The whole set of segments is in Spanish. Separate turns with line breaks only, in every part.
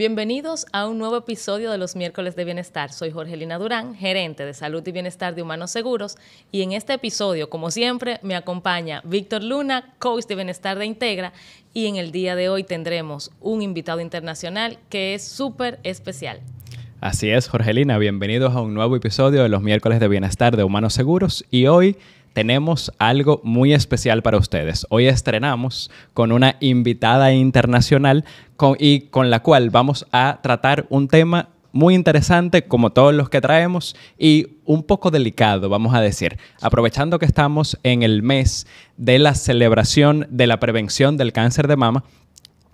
Bienvenidos a un nuevo episodio de los Miércoles de Bienestar. Soy Jorgelina Durán, gerente de Salud y Bienestar de Humanos Seguros, y en este episodio, como siempre, me acompaña Víctor Luna, coach de Bienestar de Integra, y en el día de hoy tendremos un invitado internacional que es súper especial.
Así es, Jorgelina, bienvenidos a un nuevo episodio de los Miércoles de Bienestar de Humanos Seguros, y hoy tenemos algo muy especial para ustedes. Hoy estrenamos con una invitada internacional con la cual vamos a tratar un tema muy interesante, como todos los que traemos, y un poco delicado, vamos a decir. Aprovechando que estamos en el mes de la celebración de la prevención del cáncer de mama,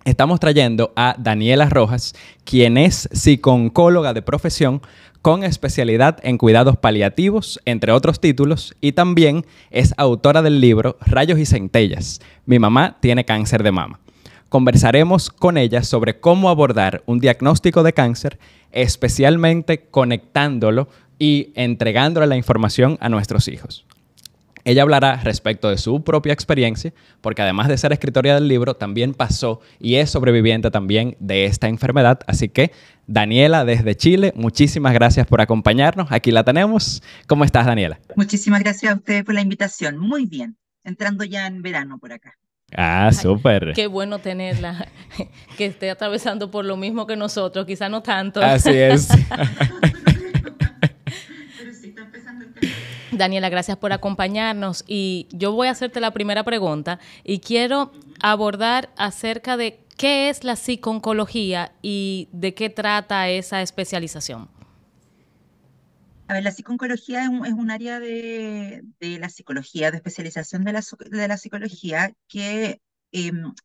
estamos trayendo a Daniela Rojas, quien es psicooncóloga de profesión con especialidad en cuidados paliativos, entre otros títulos, y también es autora del libro Rayos y Centellas. Mi mamá tiene cáncer de mama. Conversaremos con ella sobre cómo abordar un diagnóstico de cáncer, especialmente conectándolo y entregándole la información a nuestros hijos. Ella hablará respecto de su propia experiencia, porque además de ser escritora del libro, también pasó y es sobreviviente también de esta enfermedad. Así que, Daniela, desde Chile, muchísimas gracias por acompañarnos. Aquí la tenemos. ¿Cómo estás, Daniela?
Muchísimas gracias a ustedes por la invitación. Muy bien, entrando ya en verano por acá.
Ah, súper.
Qué bueno tenerla, que esté atravesando por lo mismo que nosotros, quizá no tanto.
Así es.
Daniela, gracias por acompañarnos, y yo voy a hacerte la primera pregunta y quiero abordar acerca de qué es la psicooncología y de qué trata esa especialización.
A ver, la psicooncología es un área de la psicología, de especialización de la psicología que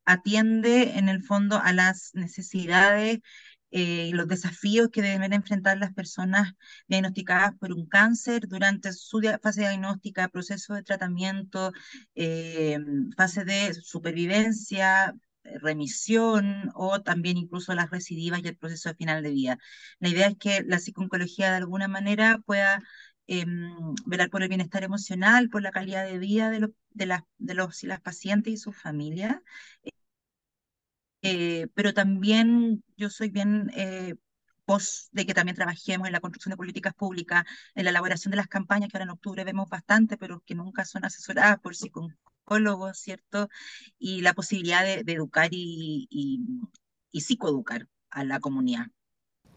atiende en el fondo a las necesidades y los desafíos que deben enfrentar las personas diagnosticadas por un cáncer durante su fase diagnóstica, proceso de tratamiento, eh, fase de supervivencia, remisión o también incluso las recidivas y el proceso de final de vida. La idea es que la psicooncología de alguna manera pueda velar por el bienestar emocional, por la calidad de vida de los y las pacientes y sus familias. Pero también yo soy bien pos de que también trabajemos en la construcción de políticas públicas, en la elaboración de las campañas, que ahora en octubre vemos bastante, pero que nunca son asesoradas por psicólogos, ¿cierto? Y la posibilidad de educar y psicoeducar a la comunidad.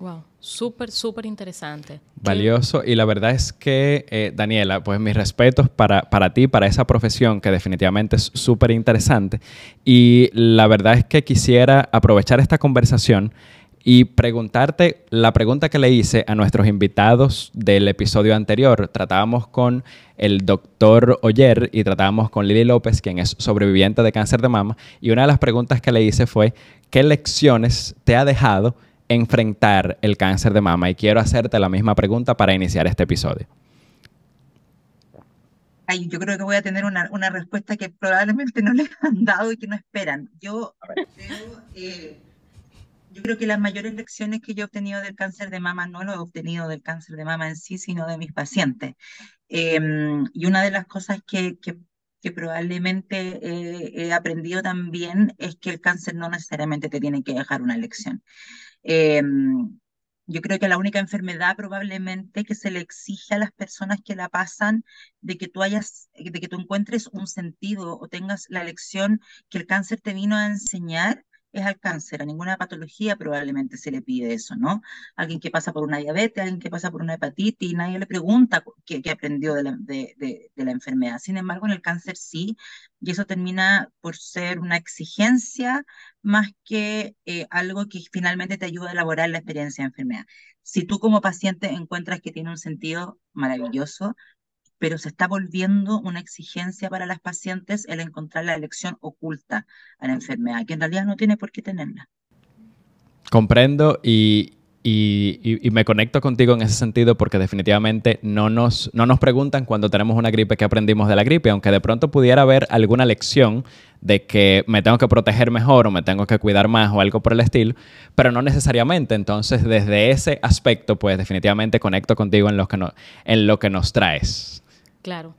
Wow, súper interesante.
Valioso. Y la verdad es que, Daniela, pues mis respetos para ti, para esa profesión que definitivamente es súper interesante. Y la verdad es que quisiera aprovechar esta conversación y preguntarte la pregunta que le hice a nuestros invitados del episodio anterior. Tratábamos con el doctor Oyer y tratábamos con Lili López, quien es sobreviviente de cáncer de mama. Y una de las preguntas que le hice fue, ¿qué lecciones te ha dejado enfrentar el cáncer de mama? Y quiero hacerte la misma pregunta para iniciar este episodio.
Ay, yo creo que voy a tener una respuesta que probablemente no les han dado y que no esperan. Yo creo que las mayores lecciones que yo he obtenido del cáncer de mama no lo he obtenido del cáncer de mama en sí, sino de mis pacientes. Y una de las cosas que probablemente he aprendido también es que el cáncer no necesariamente te tiene que dejar una lección. Eh, yo creo que la única enfermedad probablemente que se le exige a las personas que la pasan de que tú encuentres un sentido o tengas la lección que el cáncer te vino a enseñar es al cáncer. A ninguna patología probablemente se le pide eso, ¿no? Alguien que pasa por una diabetes, alguien que pasa por una hepatitis, y nadie le pregunta qué aprendió de la enfermedad. Sin embargo, en el cáncer sí, y eso termina por ser una exigencia más que algo que finalmente te ayuda a elaborar la experiencia de enfermedad. Si tú como paciente encuentras que tiene un sentido maravilloso, pero se está volviendo una exigencia para las pacientes el encontrar la elección oculta a la enfermedad, que en realidad no tiene por qué tenerla.
Comprendo y me conecto contigo en ese sentido, porque definitivamente no nos preguntan cuando tenemos una gripe qué aprendimos de la gripe, aunque de pronto pudiera haber alguna lección de que me tengo que proteger mejor o me tengo que cuidar más o algo por el estilo, pero no necesariamente. Entonces, desde ese aspecto, pues definitivamente conecto contigo en lo que nos traes.
Claro.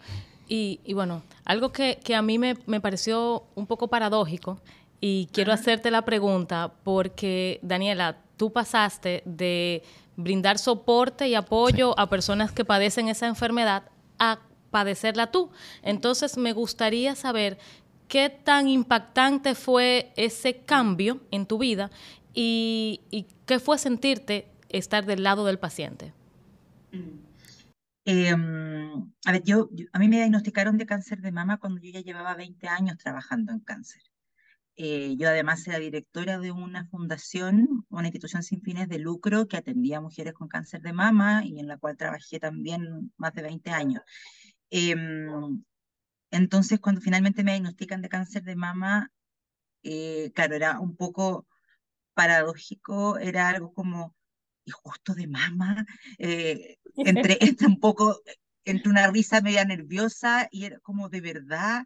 Y bueno, algo que a mí me pareció un poco paradójico, y quiero hacerte la pregunta porque, Daniela, tú pasaste de brindar soporte y
Sí.
apoyo a personas que padecen esa enfermedad a padecerla tú. Entonces, me gustaría saber qué tan impactante fue ese cambio en tu vida y qué fue sentirte estar del lado del paciente.
Mm. A ver, a mí me diagnosticaron de cáncer de mama cuando yo ya llevaba 20 años trabajando en cáncer. Yo además era directora de una fundación, una institución sin fines de lucro que atendía a mujeres con cáncer de mama y en la cual trabajé también más de 20 años. Em, entonces, cuando finalmente me diagnostican de cáncer de mama, claro, era un poco paradójico, era algo como, ¿y justo de mama? Entre un poco, entre una risa media nerviosa y era como de verdad,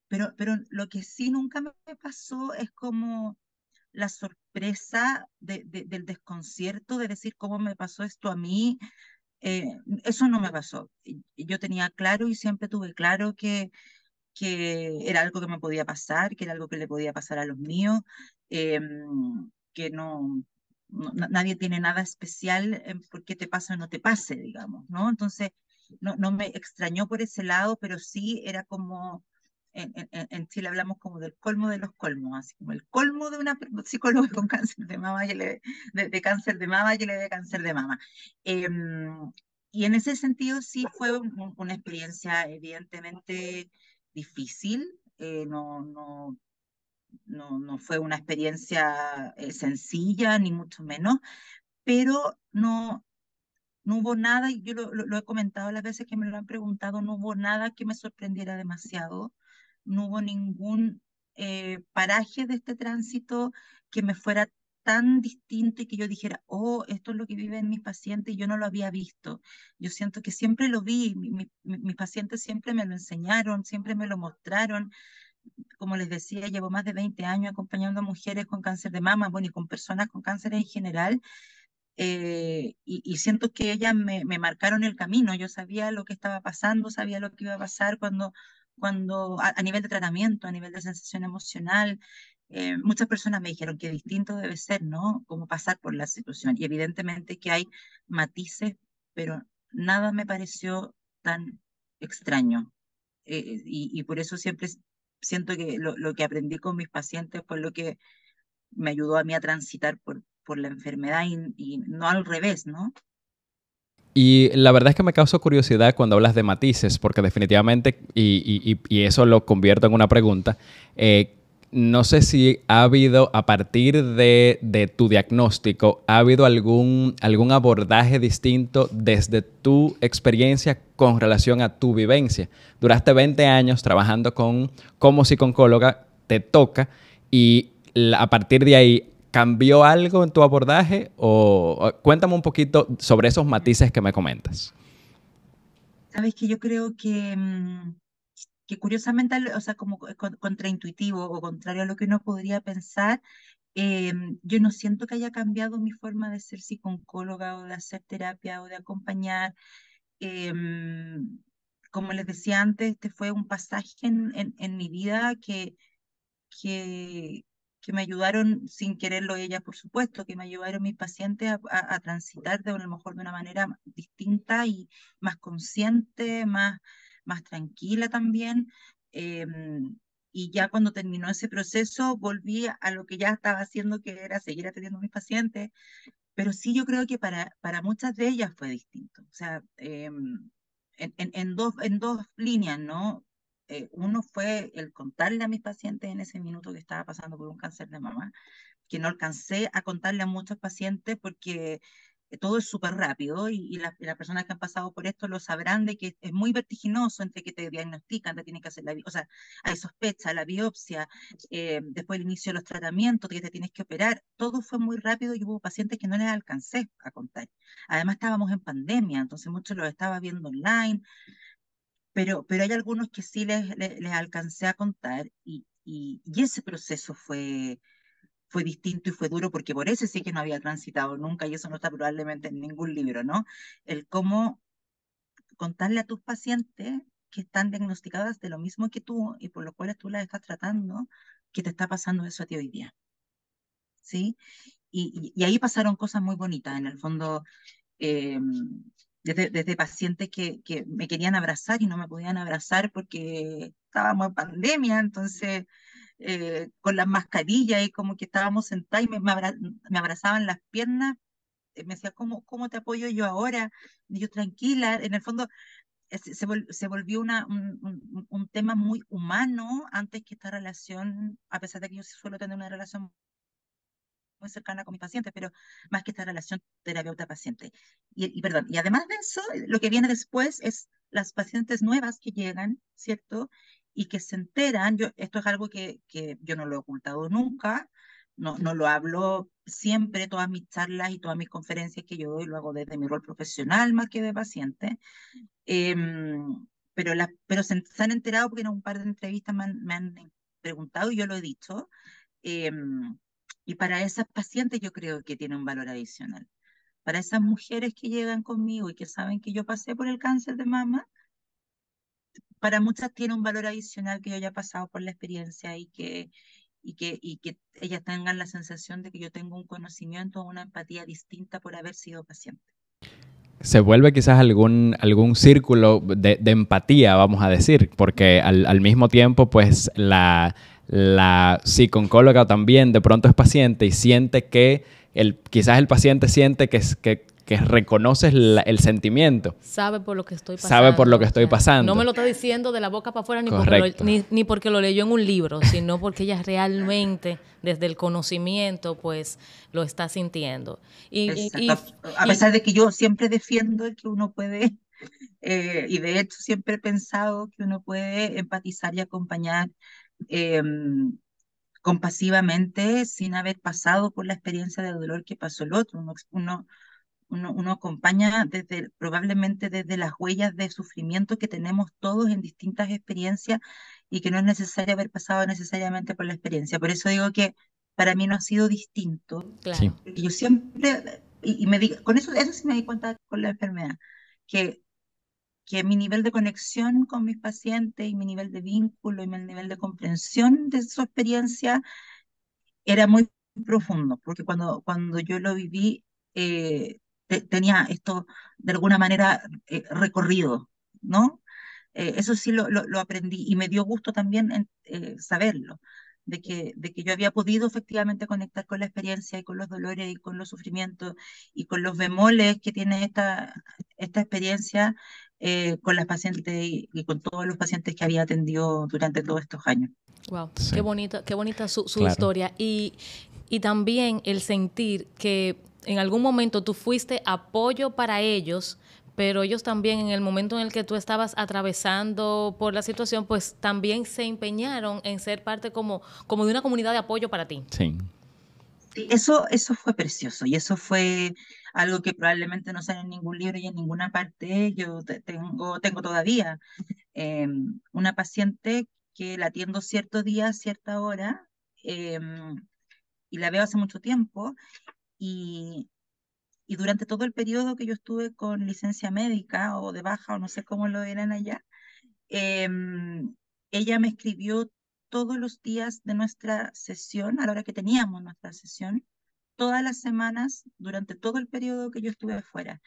pero lo que sí nunca me pasó es como la sorpresa del desconcierto de decir cómo me pasó esto a mí. eh, Eso no me pasó. Yo tenía claro y siempre tuve claro que era algo que me podía pasar, que era algo que le podía pasar a los míos, eh, que nadie tiene nada especial en por qué te pasa o no te pase, digamos, ¿no? Entonces, no me extrañó por ese lado, pero sí era como, en Chile hablamos como del colmo de los colmos, así como el colmo de una psicóloga con cáncer de mama, de cáncer de mama, que le dé cáncer de mama. Y en ese sentido sí fue una experiencia evidentemente difícil, no fue una experiencia sencilla, ni mucho menos, pero no hubo nada, y yo lo he comentado las veces que me lo han preguntado, no hubo nada que me sorprendiera demasiado, no hubo ningún paraje de este tránsito que me fuera tan distinto y que yo dijera, oh, esto es lo que viven mis pacientes y yo no lo había visto. Yo siento que siempre lo vi, mis pacientes siempre me lo enseñaron, siempre me lo mostraron. Como les decía, llevo más de 20 años acompañando a mujeres con cáncer de mama, bueno, y con personas con cáncer en general, y siento que ellas me marcaron el camino. Yo sabía lo que estaba pasando, sabía lo que iba a pasar cuando a nivel de tratamiento, a nivel de sensación emocional. Muchas personas me dijeron que distinto debe ser, ¿no? Cómo pasar por la situación. Y evidentemente que hay matices, pero nada me pareció tan extraño. Y por eso siempre siento que lo que aprendí con mis pacientes fue lo que me ayudó a mí a transitar por la enfermedad y no al revés, ¿no?
Y la verdad es que me causa curiosidad cuando hablas de matices, porque definitivamente, y eso lo convierto en una pregunta, no sé si ha habido, a partir de tu diagnóstico, ha habido algún abordaje distinto desde tu experiencia con relación a tu vivencia. Duraste 20 años trabajando como psicóloga, te toca, y a partir de ahí, ¿cambió algo en tu abordaje? O cuéntame un poquito sobre esos matices que me comentas.
Sabes que yo creo que curiosamente, o sea, como contraintuitivo o contrario a lo que uno podría pensar, yo no siento que haya cambiado mi forma de ser psicóloga o de hacer terapia o de acompañar. Em, Como les decía antes, este fue un pasaje en mi vida que, que me ayudaron, sin quererlo ellas, por supuesto, que me ayudaron mis pacientes a transitar de a lo mejor de una manera distinta y más consciente, más tranquila también. Eh, y ya cuando terminó ese proceso, volví a lo que ya estaba haciendo, que era seguir atendiendo a mis pacientes, pero sí yo creo que para muchas de ellas fue distinto. O sea, en dos líneas, ¿no? Uno fue el contarle a mis pacientes en ese minuto que estaba pasando por un cáncer de mama, que no alcancé a contarle a muchos pacientes porque todo es súper rápido y las personas que han pasado por esto lo sabrán de que es muy vertiginoso entre que te diagnostican, te tienen que hacer o sea, hay sospecha, la biopsia, después el inicio de los tratamientos, que te tienes que operar, todo fue muy rápido y hubo pacientes que no les alcancé a contar. Además estábamos en pandemia, entonces muchos los estaba viendo online, pero hay algunos que sí les alcancé a contar y ese proceso fue distinto y fue duro porque por eso sí que no había transitado nunca y eso no está probablemente en ningún libro, ¿no? El cómo contarle a tus pacientes que están diagnosticadas de lo mismo que tú y por lo cual tú las estás tratando, que te está pasando eso a ti hoy día, ¿sí? y ahí pasaron cosas muy bonitas, en el fondo, eh, desde pacientes que me querían abrazar y no me podían abrazar porque estábamos en pandemia, entonces con las mascarillas y como que estábamos sentados y me abrazaban las piernas, me decía, ¿cómo te apoyo yo ahora? Y yo tranquila, en el fondo se volvió un tema muy humano antes que esta relación, a pesar de que yo sí suelo tener una relación muy cercana con mis pacientes, pero más que esta relación terapeuta-paciente. Perdón, y además de eso, lo que viene después es las pacientes nuevas que llegan, ¿cierto? Y que se enteran, esto es algo que yo no lo he ocultado nunca, no lo hablo siempre, todas mis charlas y todas mis conferencias que yo doy, lo hago desde mi rol profesional más que de paciente. Eh, pero se han enterado porque en un par de entrevistas me han preguntado y yo lo he dicho. eh, y para esas pacientes yo creo que tiene un valor adicional. Para esas mujeres que llegan conmigo y que saben que yo pasé por el cáncer de mama, para muchas tiene un valor adicional que yo haya pasado por la experiencia y que ellas tengan la sensación de que yo tengo un conocimiento o una empatía distinta por haber sido paciente.
Se vuelve quizás algún círculo de empatía, vamos a decir, porque al mismo tiempo, pues la psicooncóloga también de pronto es paciente y siente que quizás el paciente siente que reconoces el sentimiento.
Sabe por lo que estoy pasando.
Sabe por lo que estoy pasando.
No me lo está diciendo de la boca para afuera ni porque lo leyó en un libro, sino porque ella realmente, desde el conocimiento, pues lo está sintiendo.
A pesar de que yo siempre defiendo que uno puede, y de hecho siempre he pensado que uno puede empatizar y acompañar eh, compasivamente sin haber pasado por la experiencia de dolor que pasó el otro. Uno acompaña probablemente desde las huellas de sufrimiento que tenemos todos en distintas experiencias y que no es necesario haber pasado necesariamente por la experiencia. Por eso digo que para mí no ha sido distinto.
Claro.
Sí.
Porque yo siempre, con eso sí me di cuenta con la enfermedad, que, que mi nivel de conexión con mis pacientes y mi nivel de vínculo y mi nivel de comprensión de su experiencia era muy profundo, porque cuando yo lo viví, tenía esto de alguna manera recorrido, ¿no? Eso sí lo aprendí y me dio gusto también saberlo, de que yo había podido efectivamente conectar con la experiencia y con los dolores y con los sufrimientos y con los bemoles que tiene esta experiencia con las pacientes y con todos los pacientes que había atendido durante todos estos años.
Wow,
Sí.
qué bonita su
Claro.
historia. Y también el sentir que en algún momento tú fuiste apoyo para ellos, pero ellos también en el momento en el que tú estabas atravesando por la situación, pues también se empeñaron en ser parte como de una comunidad de apoyo para ti.
Sí.
Sí, eso fue precioso y eso fue algo que probablemente no sale en ningún libro y en ninguna parte. Yo tengo todavía una paciente que la atiendo cierto día, cierta hora, y la veo hace mucho tiempo y, y durante todo el periodo que yo estuve con licencia médica o de baja o no sé cómo lo dirán allá, ella me escribió todos los días de nuestra sesión, a la hora que teníamos nuestra sesión, todas las semanas durante todo el periodo que yo estuve fuera.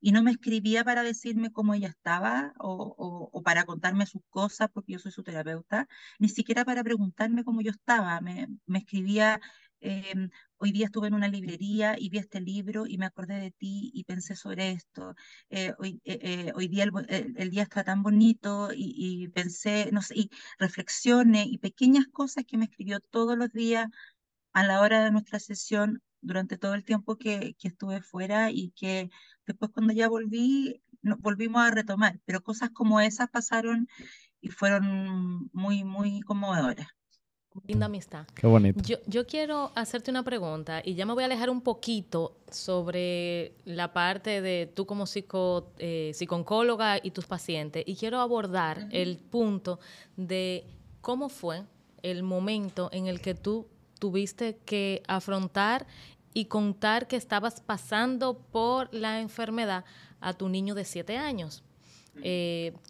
Y no me escribía para decirme cómo ella estaba o para contarme sus cosas, porque yo soy su terapeuta, ni siquiera para preguntarme cómo yo estaba. Me escribía, hoy día estuve en una librería y vi este libro y me acordé de ti y pensé sobre esto. Hoy día el día está tan bonito y pensé, no sé, y reflexiones y pequeñas cosas que me escribió todos los días a la hora de nuestra sesión durante todo el tiempo que estuve fuera y que después cuando ya volvimos a retomar, pero cosas como esas pasaron y fueron muy, muy conmovedoras.
Linda amistad.
Qué bonito.
Yo quiero hacerte una pregunta y ya me voy a alejar un poquito sobre la parte de tú como psicooncóloga y tus pacientes y quiero abordar el punto de cómo fue el momento en el que tú tuviste que afrontar y contar que estabas pasando por la enfermedad a tu niño de 7 años.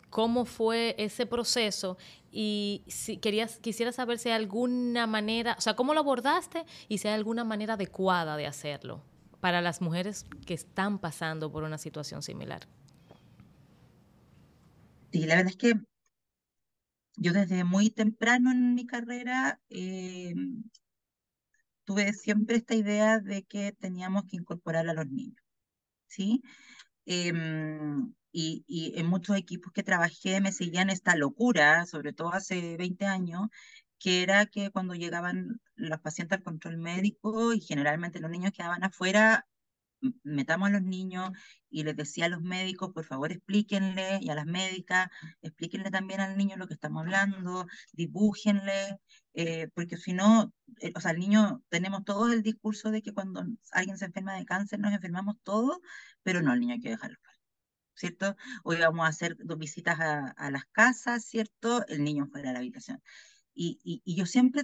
cómo fue ese proceso y si quisiera saber si hay alguna manera, o sea, cómo lo abordaste y si hay alguna manera adecuada de hacerlo para las mujeres que están pasando por una situación similar.
Sí, la verdad es que yo desde muy temprano en mi carrera tuve siempre esta idea de que teníamos que incorporar a los niños, ¿sí? Y en muchos equipos que trabajé me seguían esta locura, sobre todo hace 20 años, que era que cuando llegaban los pacientes al control médico y generalmente los niños quedaban afuera, metamos a los niños y les decía a los médicos, por favor explíquenle, y a las médicas, explíquenle también al niño lo que estamos hablando, dibújenle, porque si no, o sea, el niño, tenemos todo el discurso de que cuando alguien se enferma de cáncer nos enfermamos todos, pero no, el niño hay que dejarlo, ¿cierto? Hoy vamos a hacer dos visitas a las casas, ¿cierto? El niño fuera de la habitación. Y yo siempre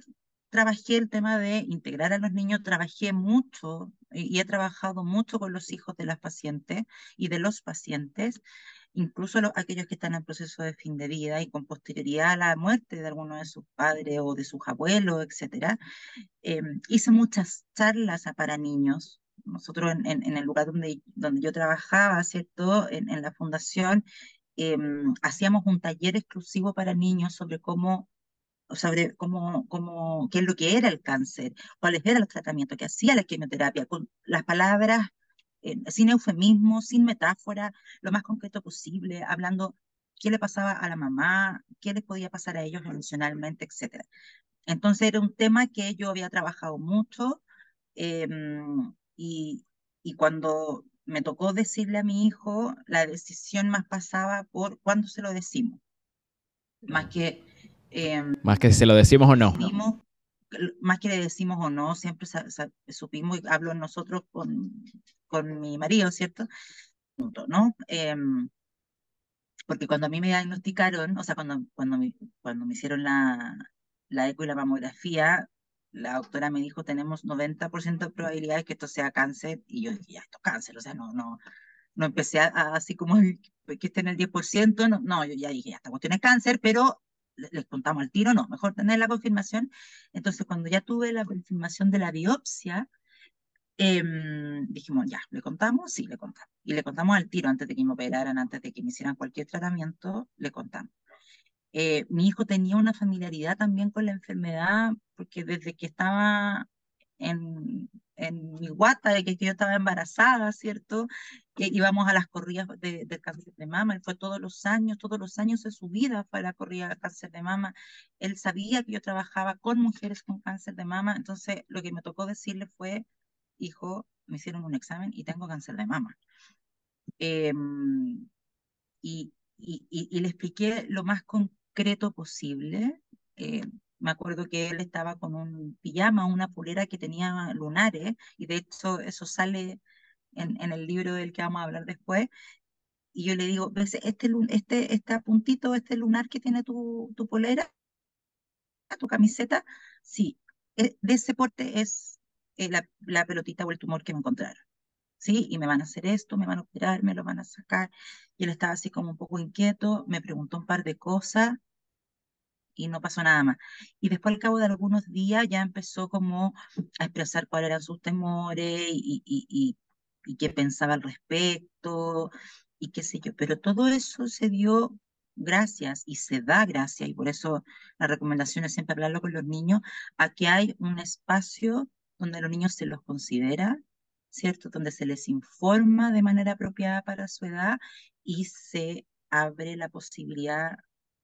trabajé el tema de integrar a los niños, trabajé mucho y he trabajado mucho con los hijos de las pacientes y de los pacientes, incluso aquellos que están en proceso de fin de vida y con posterioridad a la muerte de alguno de sus padres o de sus abuelos, etcétera. Hice muchas charlas para niños. Nosotros en el lugar donde yo trabajaba, ¿cierto? En la fundación, hacíamos un taller exclusivo para niños sobre qué es lo que era el cáncer, cuáles eran los tratamientos que hacía la quimioterapia, con las palabras, sin eufemismo, sin metáfora, lo más concreto posible, hablando qué le pasaba a la mamá, qué les podía pasar a ellos emocionalmente, etcétera. Entonces era un tema que yo había trabajado mucho eh, y, y cuando me tocó decirle a mi hijo, la decisión más pasaba por cuándo se lo decimos, más que
Más que si se lo decimos o no.
decidimos, más que le decimos o no, siempre supimos, y hablo nosotros con mi marido, ¿cierto? ¿No? Porque cuando a mí me diagnosticaron, o sea, cuando me hicieron la eco y la mamografía, la doctora me dijo, tenemos 90% de probabilidades que esto sea cáncer, y yo dije, ya, esto es cáncer, o sea, no empecé así como que esté en el 10%, no, yo ya dije, ya, esta cuestión es cáncer, pero les contamos al tiro, no, mejor tener la confirmación. Entonces, cuando ya tuve la confirmación de la biopsia, dijimos, ya, ¿le contamos? Sí, le contamos. Y le contamos al tiro antes de que me operaran, antes de que me hicieran cualquier tratamiento, le contamos. Mi hijo tenía una familiaridad también con la enfermedad, porque desde que estaba en mi guata, de que yo estaba embarazada, ¿cierto? Que íbamos a las corridas del cáncer de mama, él fue todos los años de su vida fue a la corrida del cáncer de mama. Él sabía que yo trabajaba con mujeres con cáncer de mama, entonces lo que me tocó decirle fue, hijo, me hicieron un examen y tengo cáncer de mama. Eh, y le expliqué lo más concreto posible. Eh, Me acuerdo que él estaba con un pijama, una polera que tenía lunares, y de hecho eso sale en el libro del que vamos a hablar después. Y yo le digo, ¿ves este puntito, este lunar que tiene tu polera, tu camiseta? Sí, de ese porte es la pelotita o el tumor que me encontraron. ¿Sí? Y me van a hacer esto, me van a operar, me lo van a sacar. Y él estaba así como un poco inquieto, me preguntó un par de cosas y no pasó nada más. Y después al cabo de algunos días ya empezó como a expresar cuáles eran sus temores y qué pensaba al respecto y qué sé yo. Pero todo eso se dio gracias y se da gracias, y por eso la recomendación es siempre hablarlo con los niños, a que hay un espacio donde a los niños se los considera, ¿cierto? Donde se les informa de manera apropiada para su edad y se abre la posibilidad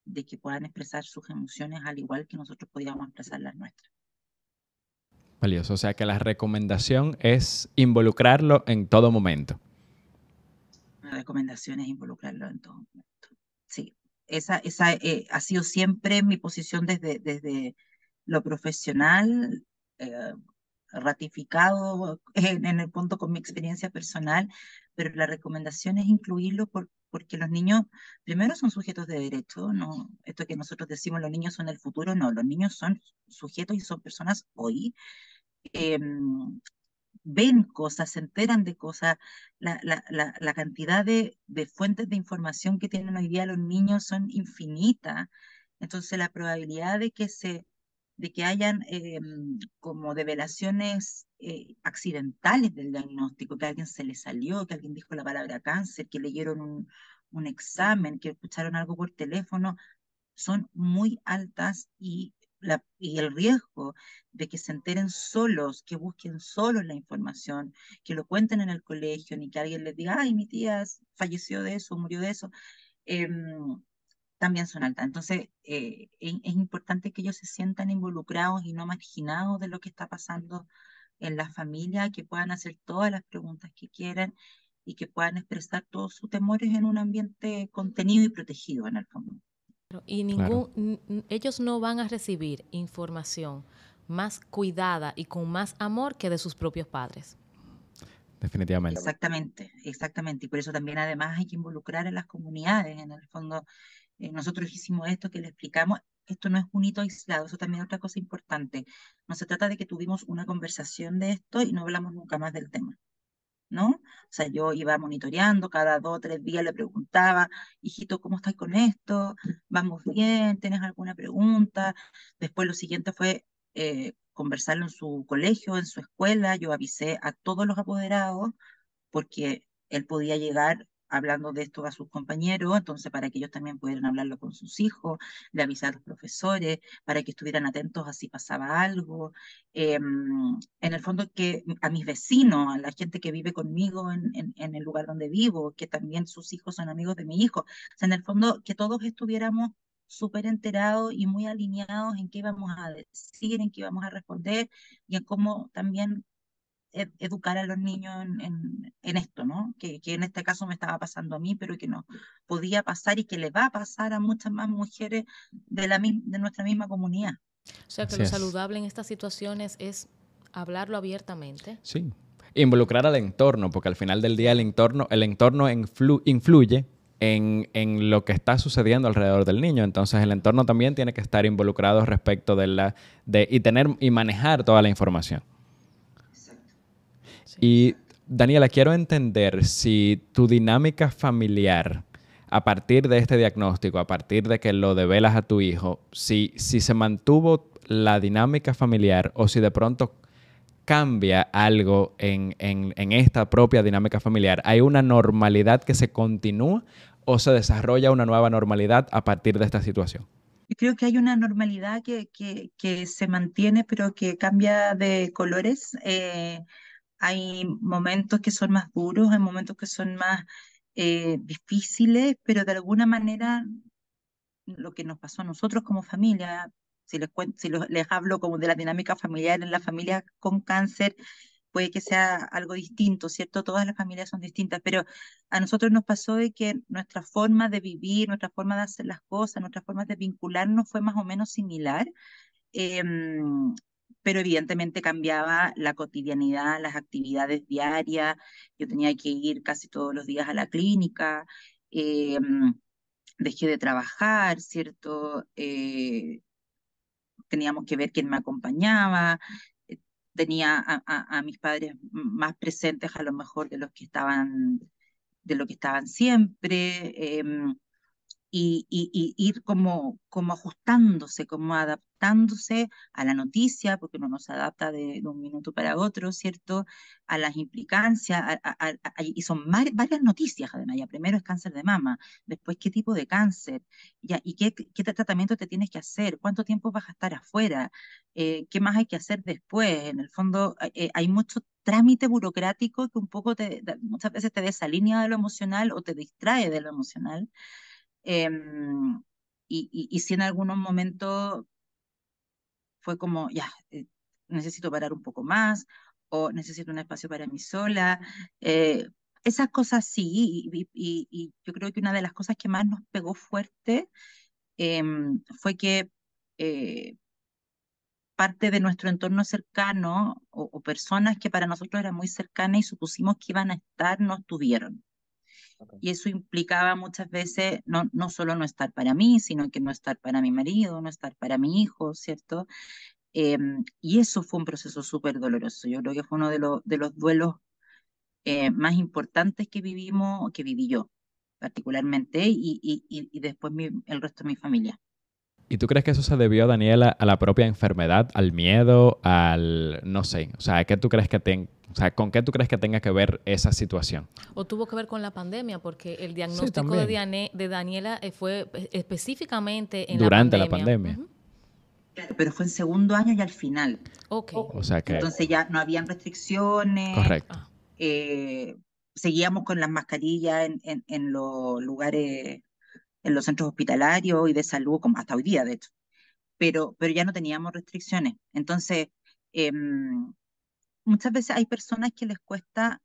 de que puedan expresar sus emociones al igual que nosotros podíamos expresar las nuestras.
Valioso. O sea que la recomendación es involucrarlo en todo momento.
La recomendación es involucrarlo en todo momento. Sí, esa ha sido siempre mi posición desde lo profesional, eh, ratificado en el punto con mi experiencia personal, pero la recomendación es incluirlo porque los niños, primero, son sujetos de derecho, no, esto que nosotros decimos los niños son el futuro, no, los niños son sujetos y son personas hoy. ven cosas, se enteran de cosas, la cantidad de fuentes de información que tienen hoy día los niños son infinitas. Entonces la probabilidad de que hayan como develaciones accidentales del diagnóstico, que a alguien se le salió, que alguien dijo la palabra cáncer, que leyeron un examen, que escucharon algo por teléfono, son muy altas y el riesgo de que se enteren solos, que busquen solos la información, que lo cuenten en el colegio, ni que alguien les diga, ay, mi tía falleció de eso, murió de eso, eh, también son altas. Entonces, es importante que ellos se sientan involucrados y no marginados de lo que está pasando en la familia, que puedan hacer todas las preguntas que quieran y que puedan expresar todos sus temores en un ambiente contenido y protegido en el fondo.
Y
Claro,
ellos no van a recibir información más cuidada y con más amor que de sus propios padres.
definitivamente.
Exactamente, exactamente. Y por eso también además hay que involucrar a las comunidades. En el fondo, nosotros hicimos esto que le explicamos. Esto no es un hito aislado, eso también es otra cosa importante. No se trata de que tuvimos una conversación de esto y no hablamos nunca más del tema, ¿no? O sea, yo iba monitoreando, cada 2 o 3 días le preguntaba, hijito, ¿cómo estás con esto? ¿Vamos bien? ¿Tienes alguna pregunta? Después lo siguiente fue conversarlo en su colegio, en su escuela. Yo avisé a todos los apoderados porque él podía llegar hablando de esto a sus compañeros, entonces para que ellos también pudieran hablarlo con sus hijos, le avisar a los profesores, para que estuvieran atentos a si pasaba algo. En el fondo que a mis vecinos, a la gente que vive conmigo en el lugar donde vivo, que también sus hijos son amigos de mi hijo, o sea, en el fondo que todos estuviéramos súper enterados y muy alineados en qué íbamos a decir, en qué íbamos a responder y en cómo también educar a los niños en esto, ¿no? Que en este caso me estaba pasando a mí, pero que no podía pasar y que le va a pasar a muchas más mujeres de nuestra misma comunidad.
O sea que
Así
lo
es.
saludable en estas situaciones es hablarlo abiertamente.
Sí. Involucrar al entorno, porque al final del día
Claro.
el entorno influye en lo que está sucediendo alrededor del niño. Entonces el entorno también tiene que estar involucrado respecto y tener y manejar toda la información.
Exacto,
Sí.
Y
exacto.
Daniela, quiero entender si tu dinámica familiar, a partir de este diagnóstico, a partir de que lo develas a tu hijo, si se mantuvo la dinámica familiar o si de pronto cambia algo en esta propia dinámica familiar. ¿Hay una normalidad que se continúa o se desarrolla una nueva normalidad a partir de esta situación?
Yo creo que hay una normalidad que se mantiene, pero que cambia de colores. Hay momentos que son más duros, hay momentos que son más difíciles, pero de alguna manera lo que nos pasó a nosotros como familia, les hablo como de la dinámica familiar en la familia con cáncer, puede que sea algo distinto, ¿cierto? Todas las familias son distintas, pero a nosotros nos pasó de que nuestra forma de vivir, nuestra forma de hacer las cosas, nuestra forma de vincularnos fue más o menos similar, pero evidentemente cambiaba la cotidianidad, las actividades diarias. Yo tenía que ir casi todos los días a la clínica. Dejé de trabajar, ¿cierto? Teníamos que ver quién me acompañaba, eh, tenía a mis padres más presentes a lo mejor de lo que estaban siempre, y ir como ajustándose, como adaptándose a la noticia, porque uno no se adapta de un minuto para otro, ¿cierto? A las implicancias, y son varias noticias además. Ya primero es cáncer de mama, después qué tipo de cáncer, ya, y qué tratamiento te tienes que hacer, cuánto tiempo vas a estar afuera, qué más hay que hacer después. En el fondo hay mucho trámite burocrático que un poco muchas veces te desalinea de lo emocional o te distrae de lo emocional. Em, y si en algunos momentos fue como, ya, necesito parar un poco más o necesito un espacio para mí sola. eh, Esas cosas sí, y yo creo que una de las cosas que más nos pegó fuerte fue que eh, parte de nuestro entorno cercano o personas que para nosotros eran muy cercanas y supusimos que iban a estar, no estuvieron. Y eso implicaba muchas veces no solo no estar para mí, sino que no estar para mi marido, no estar para mi hijo, ¿cierto? Y eso fue un proceso súper doloroso. Yo creo que fue uno de los duelos más importantes que vivimos, que viví yo particularmente, y después el resto de mi familia.
¿Y tú crees que eso se debió, Daniela, a la propia enfermedad, al miedo, al, no sé, o sea, ¿qué tú crees que o sea, ¿con qué tú crees que tenga que ver esa situación?
O tuvo que ver con la pandemia, porque el
Sí,
diagnóstico
también.
De Daniela fue específicamente en la
Durante la
pandemia.
pandemia.
Ujú.
Claro, pero fue en segundo año y al final.
Ok.
O sea que,
Entonces ya no habían restricciones,
correcto.
Ah,
eh, seguíamos con las mascarillas en los lugares, en los centros hospitalarios y de salud, como hasta hoy día, de hecho. Pero ya no teníamos restricciones. Entonces, eh, muchas veces hay personas que les cuesta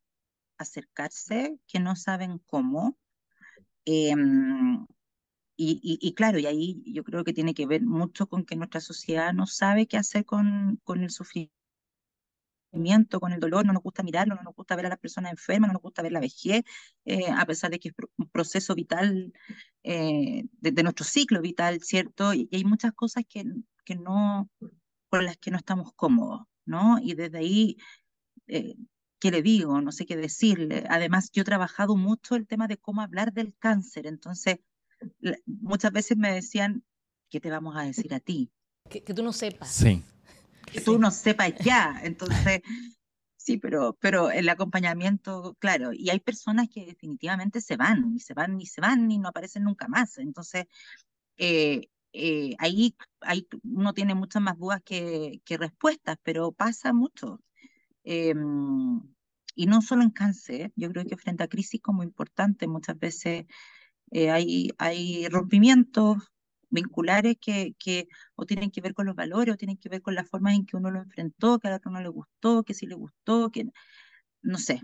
acercarse, que no saben cómo. eh, y claro, y ahí yo creo que tiene que ver mucho con que nuestra sociedad no sabe qué hacer con el sufrimiento, con el dolor, no nos gusta mirarlo, no nos gusta ver a las personas enfermas, no nos gusta ver la vejez, a pesar de que es un proceso vital de nuestro ciclo vital, ¿cierto? Y hay muchas cosas que no, con las que no estamos cómodos, ¿no? Y desde ahí, eh, ¿qué le digo? No sé qué decirle. Además, yo he trabajado mucho el tema de cómo hablar del cáncer, entonces muchas veces me decían, ¿qué te vamos a decir a ti?
que tú no
Sí.
sepas.
Que tú
Sí.
no sepas ya. Entonces, sí, pero el acompañamiento, claro, y hay personas que definitivamente se van, y se van, y se van, y no aparecen nunca más. Entonces, ahí uno tiene muchas más dudas que respuestas, pero pasa mucho. Eh, y no solo en cáncer, yo creo que frente a crisis como importante, muchas veces hay rompimientos vinculares que o tienen que ver con los valores o tienen que ver con las formas en que uno lo enfrentó, que a otro no le gustó, que sí le gustó, que no sé.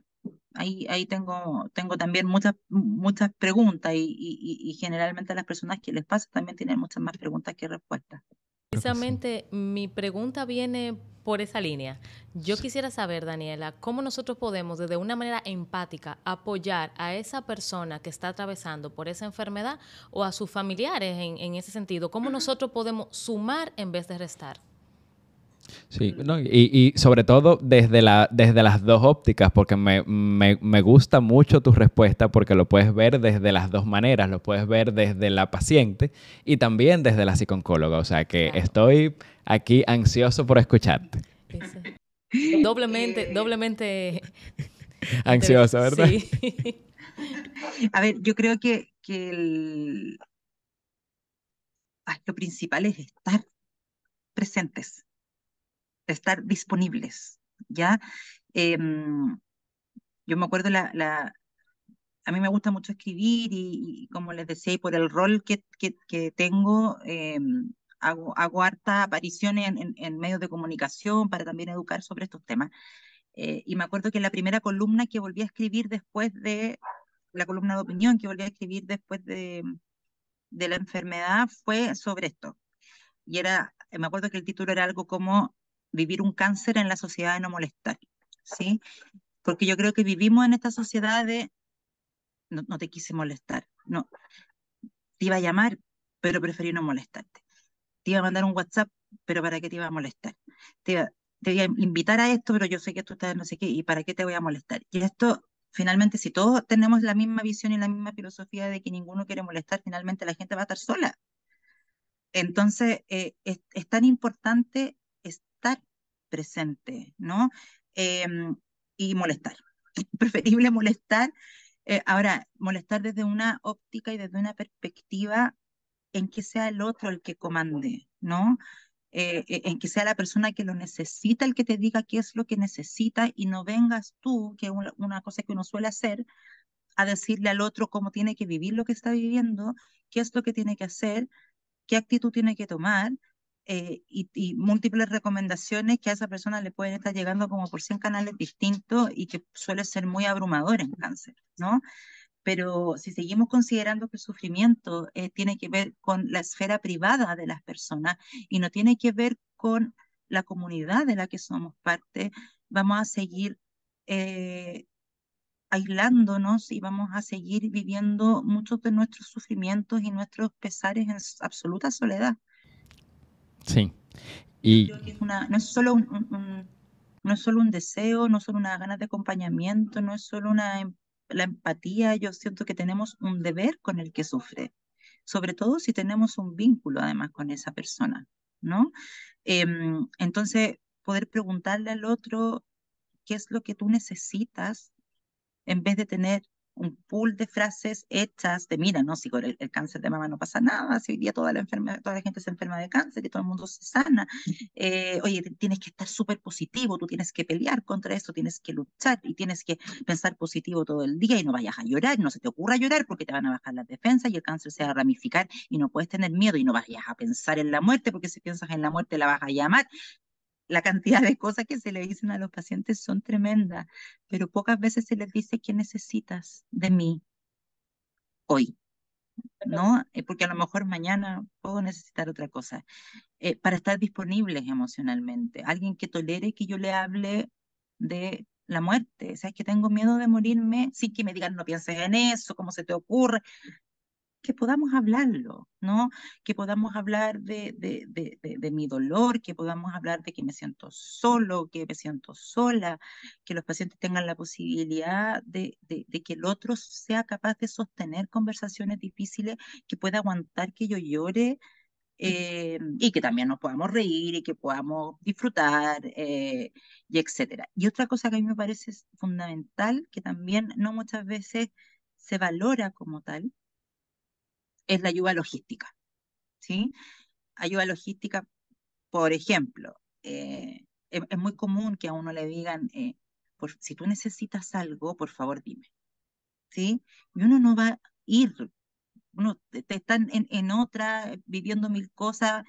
Ahí tengo también muchas preguntas y generalmente a las personas que les pasa también tienen muchas más preguntas que respuestas.
Creo que sí.
Precisamente mi pregunta viene por esa línea. Yo
Sí.
quisiera saber, Daniela, cómo nosotros podemos, desde una manera empática, apoyar a esa persona que está atravesando por esa enfermedad o a sus familiares en ese sentido. ¿Cómo nosotros podemos sumar en vez de restar?
Sí, no, y sobre todo desde las dos ópticas, porque me gusta mucho tu respuesta porque lo puedes ver desde las dos maneras, lo puedes ver desde la paciente y también desde la psicóloga, o sea que
Claro.
estoy aquí ansioso por escucharte.
Ese- Doblemente,
Eh,
doblemente
Ansioso, ¿verdad?
Sí.
a ver, yo creo que lo principal es estar presentes, estar disponibles, ¿ya? Em, yo me acuerdo a mí me gusta mucho escribir y como les decía, y por el rol que tengo, hago harta apariciones en medios de comunicación para también educar sobre estos temas. Y me acuerdo que la primera columna que volví a escribir después de, la columna de opinión que volví a escribir después de la enfermedad fue sobre esto. Y me acuerdo que el título era algo como Vivir un cáncer en la sociedad de no molestar, ¿sí? Porque yo creo que vivimos en esta sociedad de no te quise molestar, no, te iba a llamar, pero preferí no molestarte. Te iba a mandar un WhatsApp, pero ¿para qué te iba a molestar? Te iba, te iba a invitar a esto, pero yo sé que tú estás no sé qué, ¿y para qué te voy a molestar? Y esto, finalmente, si todos tenemos la misma visión y la misma filosofía de que ninguno quiere molestar, finalmente la gente va a estar sola. Entonces, es tan importante estar presente, ¿no? Eh, y molestar. Preferible molestar. Ahora, molestar desde una óptica y desde una perspectiva en que sea el otro el que comande, ¿no? En que sea la persona que lo necesita el que te diga qué es lo que necesita y no vengas tú, que es una cosa que uno suele hacer, a decirle al otro cómo tiene que vivir lo que está viviendo, qué es lo que tiene que hacer, qué actitud tiene que tomar, y múltiples recomendaciones que a esa persona le pueden estar llegando como por 100 canales distintos y que suele ser muy abrumador en cáncer, ¿no? Pero si seguimos considerando que el sufrimiento tiene que ver con la esfera privada de las personas y no tiene que ver con la comunidad de la que somos parte, vamos a seguir eh, aislándonos y vamos a seguir viviendo muchos de nuestros sufrimientos y nuestros pesares en absoluta soledad.
Sí.
Yo
Y
creo que no es solo no es solo un deseo, no es solo una ganas de acompañamiento, no es solo la empatía. Yo siento que tenemos un deber con el que sufre, sobre todo si tenemos un vínculo además con esa persona, ¿no? Entonces, poder preguntarle al otro qué es lo que tú necesitas en vez de tener un pool de frases hechas de, mira, no, si con el cáncer de mama no pasa nada, si hoy día toda la gente se enferma de cáncer y todo el mundo se sana, oye, tienes que estar súper positivo, tú tienes que pelear contra esto, tienes que luchar y tienes que pensar positivo todo el día y no vayas a llorar, no se te ocurra llorar porque te van a bajar las defensas y el cáncer se va a ramificar y no puedes tener miedo y no vayas a pensar en la muerte porque si piensas en la muerte la vas a llamar. La cantidad de cosas que se le dicen a los pacientes son tremendas, pero pocas veces se les dice qué necesitas de mí hoy, ¿no? Porque a lo mejor mañana puedo necesitar otra cosa. Para estar disponibles emocionalmente, alguien que tolere que yo le hable de la muerte. ¿Sabes que tengo miedo de morirme? Sin que me digan, no pienses en eso, ¿cómo se te ocurre? Que podamos hablarlo, ¿no? Que podamos hablar de mi dolor, que podamos hablar de que me siento solo, que me siento sola, que los pacientes tengan la posibilidad de que el otro sea capaz de sostener conversaciones difíciles, que pueda aguantar que yo llore. Y que también nos podamos reír y que podamos disfrutar, y etcétera. Y otra cosa que a mí me parece fundamental, que también no muchas veces se valora como tal, es la ayuda logística, ¿sí? Ayuda logística, por ejemplo, es muy común que a uno le digan, si tú necesitas algo, por favor dime, ¿sí? Y uno no va a ir, uno te está en otra, viviendo mil cosas,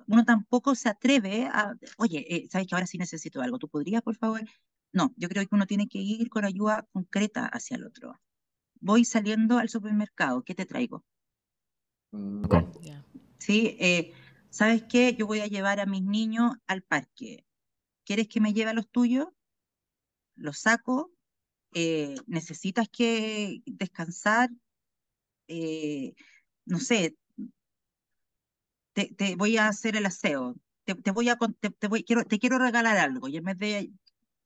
uno tampoco se atreve a, oye, ¿sabes que ahora sí necesito algo? ¿Tú podrías, por favor? No, yo creo que uno tiene que ir con ayuda concreta hacia el otro. Voy saliendo al supermercado, ¿qué te traigo?
ok.
Ya.
¿Sí? ¿Sabes qué? Yo voy a llevar a mis niños al parque. ¿Quieres que me lleve a los tuyos? Los saco. ¿Necesitas que descansar? Eh, no sé, te voy a hacer el aseo. Te voy a, te quiero regalar algo. Y en vez de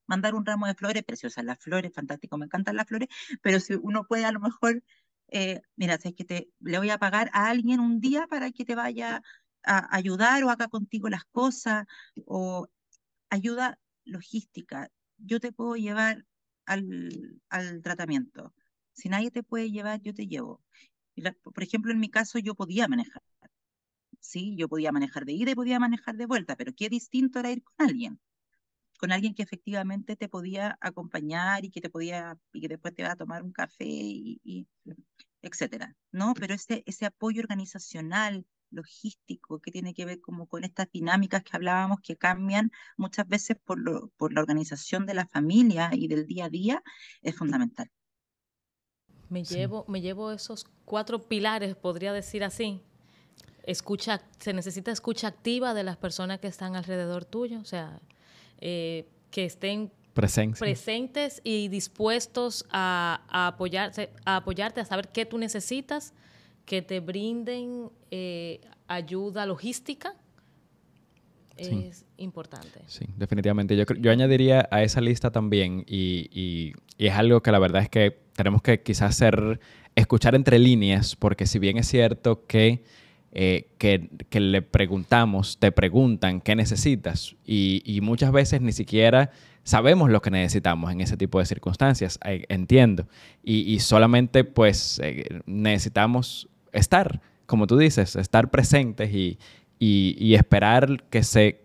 mandar un ramo de flores, preciosas las flores, fantástico, me encantan las flores, pero si uno puede a lo mejor, mira, si es que le voy a pagar a alguien un día para que te vaya a ayudar o haga contigo las cosas, o ayuda logística. Yo te puedo llevar al tratamiento. Si nadie te puede llevar, yo te llevo. Por ejemplo, en mi caso, yo podía manejar, ¿sí? Yo podía manejar de ida y podía manejar de vuelta, pero qué distinto era ir con alguien que efectivamente te podía acompañar y que te podía, y que después te va a tomar un café y etcétera, ¿no? Pero ese apoyo organizacional, logístico, que tiene que ver como con estas dinámicas que hablábamos que cambian muchas veces por la organización de la familia y del día a día, es fundamental.
Sí.
Me llevo esos 4 pilares, podría decir así. Se necesita escucha activa de las personas que están alrededor tuyo, o sea, que estén
Presencia.
presentes y dispuestos a apoyarte, a saber qué tú necesitas, que te brinden ayuda logística,
Sí.
es importante.
Sí, definitivamente. Yo añadiría a esa lista también, y es algo que la verdad es que tenemos que quizás escuchar entre líneas, porque si bien es cierto que le preguntamos, te preguntan qué necesitas, y muchas veces ni siquiera sabemos lo que necesitamos en ese tipo de circunstancias, entiendo, y solamente pues necesitamos estar, como tú dices, estar presentes y esperar que se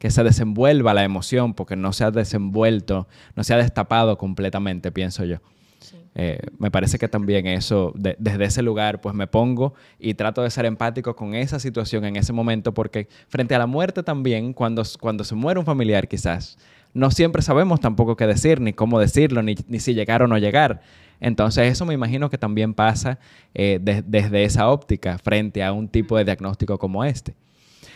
desenvuelva la emoción, porque no se ha desenvuelto, no se ha destapado completamente, pienso yo.
Sí.
Me parece que también eso, desde ese lugar, pues me pongo y trato de ser empático con esa situación en ese momento, porque frente a la muerte también, cuando se muere un familiar quizás, no siempre sabemos tampoco qué decir, ni cómo decirlo, ni si llegar o no llegar. Entonces eso me imagino que también pasa desde esa óptica frente a un tipo de diagnóstico como este.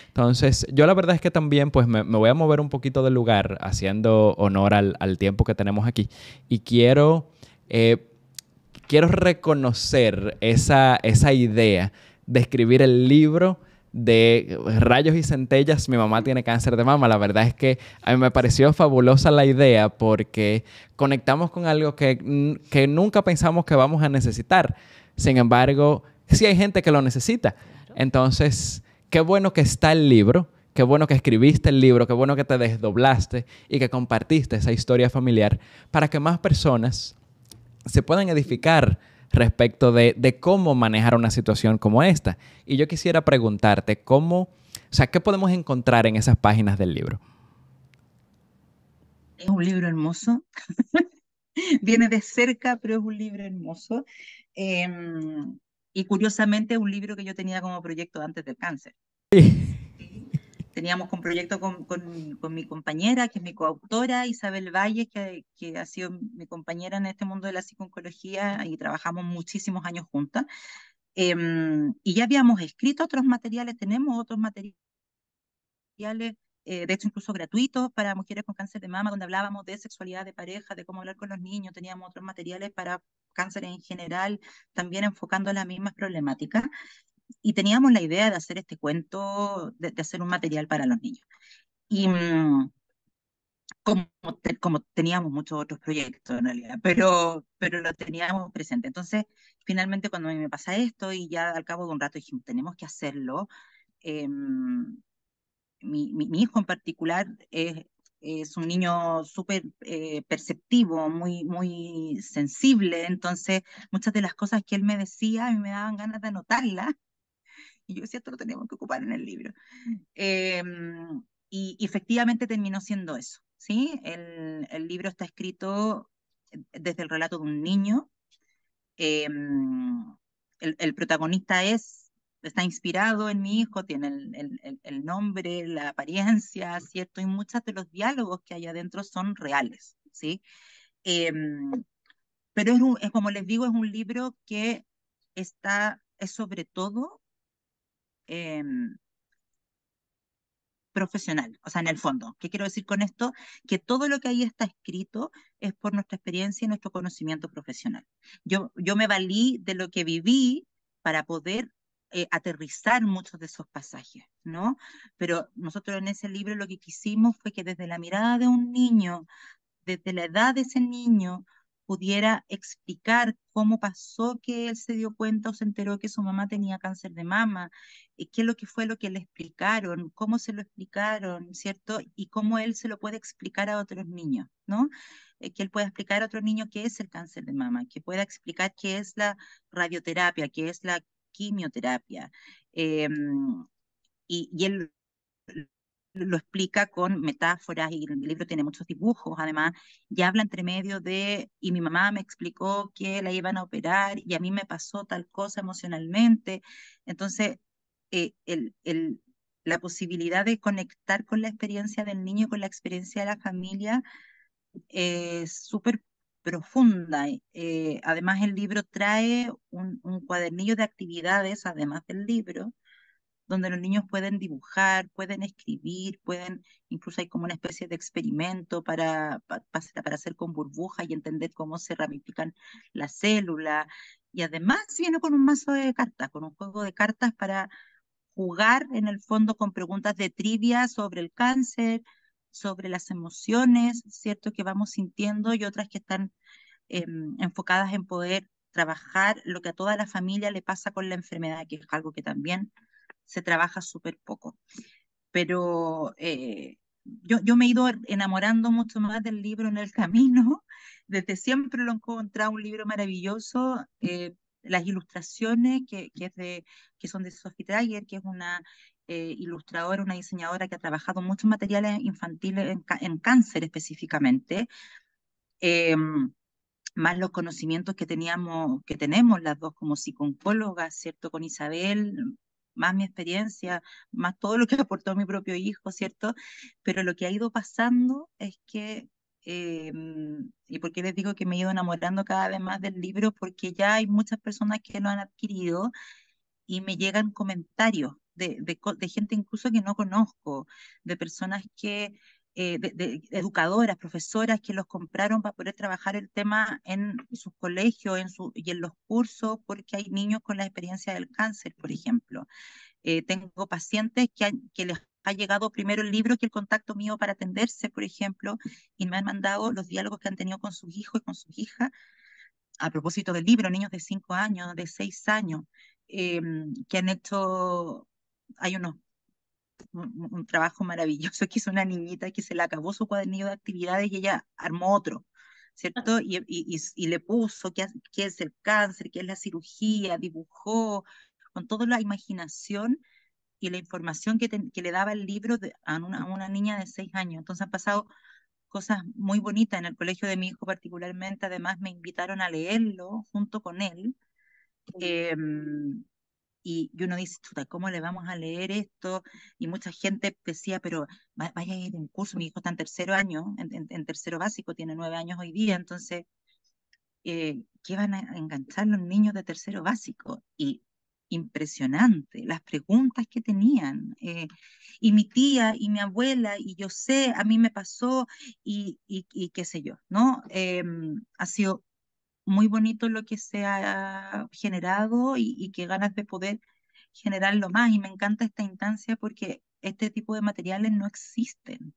Entonces, yo la verdad es que también pues me voy a mover un poquito del lugar, haciendo honor al tiempo que tenemos aquí, y eh, quiero reconocer esa idea de escribir el libro de rayos y centellas, mi mamá tiene cáncer de mama. La verdad es que a mí me pareció fabulosa la idea porque conectamos con algo que nunca pensamos que vamos a necesitar. Sin embargo, sí hay gente que lo necesita.
Claro.
Entonces, qué bueno que está el libro, qué bueno que escribiste el libro, qué bueno que te desdoblaste y que compartiste esa historia familiar para que más personas se puedan edificar respecto de cómo manejar una situación como esta. Y yo quisiera preguntarte ¿qué podemos encontrar en esas páginas del libro?
Es un libro hermoso, viene de cerca, pero es un libro hermoso. Em, y curiosamente, es un libro que yo tenía como proyecto antes del cáncer. ¿Sí? Teníamos un proyecto con mi compañera, que es mi coautora, Isabel Valles, que ha sido mi compañera en este mundo de la psicooncología y trabajamos muchísimos años juntas. Y ya habíamos escrito otros materiales, tenemos otros materiales, de hecho incluso gratuitos para mujeres con cáncer de mama, donde hablábamos de sexualidad de pareja, de cómo hablar con los niños, teníamos otros materiales para cáncer en general, también enfocando las mismas problemáticas, y teníamos la idea de hacer este cuento, de hacer un material para los niños. Y como teníamos muchos otros proyectos en realidad, pero lo teníamos presente. Entonces, finalmente cuando a mí me pasa esto y ya al cabo de un rato dijimos, tenemos que hacerlo. Eh, mi hijo en particular es un niño súper perceptivo, muy sensible, entonces muchas de las cosas que él me decía a mí me daban ganas de anotarlas y yo decía, esto lo tenemos que ocupar en el libro. Eh, y efectivamente terminó siendo eso, ¿sí? El libro está escrito desde el relato de un niño. Eh, el protagonista está inspirado en mi hijo, tiene el nombre, la apariencia, ¿cierto? Y muchos de los diálogos que hay adentro son reales, ¿sí? Eh, pero es como les digo, es un libro que es sobre todo eh, profesional, o sea, en el fondo. ¿Qué quiero decir con esto? Que todo lo que ahí está escrito es por nuestra experiencia y nuestro conocimiento profesional. Yo me valí de lo que viví para poder aterrizar muchos de esos pasajes, ¿no? Pero nosotros en ese libro lo que quisimos fue que desde la mirada de un niño, desde la edad de ese niño, pudiera explicar cómo pasó que él se dio cuenta o se enteró que su mamá tenía cáncer de mama, y qué es lo que fue lo que le explicaron, cómo se lo explicaron, ¿cierto? Y cómo él se lo puede explicar a otros niños, ¿no? Que él pueda explicar a otros niños qué es el cáncer de mama, que pueda explicar qué es la radioterapia, qué es la quimioterapia. Eh, y él lo explica con metáforas y el libro tiene muchos dibujos, además, y habla entre medio y mi mamá me explicó que la iban a operar y a mí me pasó tal cosa emocionalmente. Entonces, eh, el, el, la posibilidad de conectar con la experiencia del niño, con la experiencia de la familia, es súper profunda. Además, el libro trae un cuadernillo de actividades, además del libro donde los niños pueden dibujar, pueden escribir, incluso hay como una especie de experimento para hacer con burbujas y entender cómo se ramifican las células. Y además viene con un mazo de cartas, con un juego de cartas para jugar en el fondo con preguntas de trivia sobre el cáncer, sobre las emociones, ¿cierto? Que vamos sintiendo y otras que están enfocadas en poder trabajar lo que a toda la familia le pasa con la enfermedad, que es algo que también se trabaja súper poco. Pero yo me he ido enamorando mucho más del libro en el camino. Desde siempre lo he encontrado un libro maravilloso. Las ilustraciones que son de Sophie Dreyer, que es una ilustradora, una diseñadora que ha trabajado muchos materiales infantiles en cáncer específicamente. Eh, Más los conocimientos que tenemos las dos como psicólogas, ¿cierto? Con Isabel, más mi experiencia, más todo lo que aportó mi propio hijo, ¿cierto? Pero lo que ha ido pasando es que, y por qué les digo que me he ido enamorando cada vez más del libro, porque ya hay muchas personas que lo han adquirido y me llegan comentarios de gente incluso que no conozco, de personas de educadoras, profesoras que los compraron para poder trabajar el tema en sus colegios y en los cursos, porque hay niños con la experiencia del cáncer, por ejemplo. Tengo pacientes que les ha llegado primero el libro que el contacto mío para atenderse, por ejemplo, y me han mandado los diálogos que han tenido con sus hijos y con sus hijas a propósito del libro, niños de 5 años, de 6 años, que han hecho, hay un trabajo maravilloso que hizo una niñita que se le acabó su cuadernillo de actividades y ella armó otro, ¿cierto? Y le puso qué es el cáncer, qué es la cirugía, dibujó con toda la imaginación y la información que le daba el libro a una niña de 6 años. Entonces han pasado cosas muy bonitas en el colegio de mi hijo particularmente. Además me invitaron a leerlo junto con él. Eh, y uno dice, chuta, ¿cómo le vamos a leer esto? Y mucha gente decía, pero vaya a ir a un curso, mi hijo está en tercero año, en tercero básico, tiene 9 años hoy día, entonces, ¿qué van a enganchar los niños de tercero básico? Y impresionante, las preguntas que tenían. Y mi tía y mi abuela, y yo sé, a mí me pasó, y qué sé yo, ¿no? Ha sido muy bonito lo que se ha generado y qué ganas de poder generarlo más. Y me encanta esta instancia porque este tipo de materiales no existen.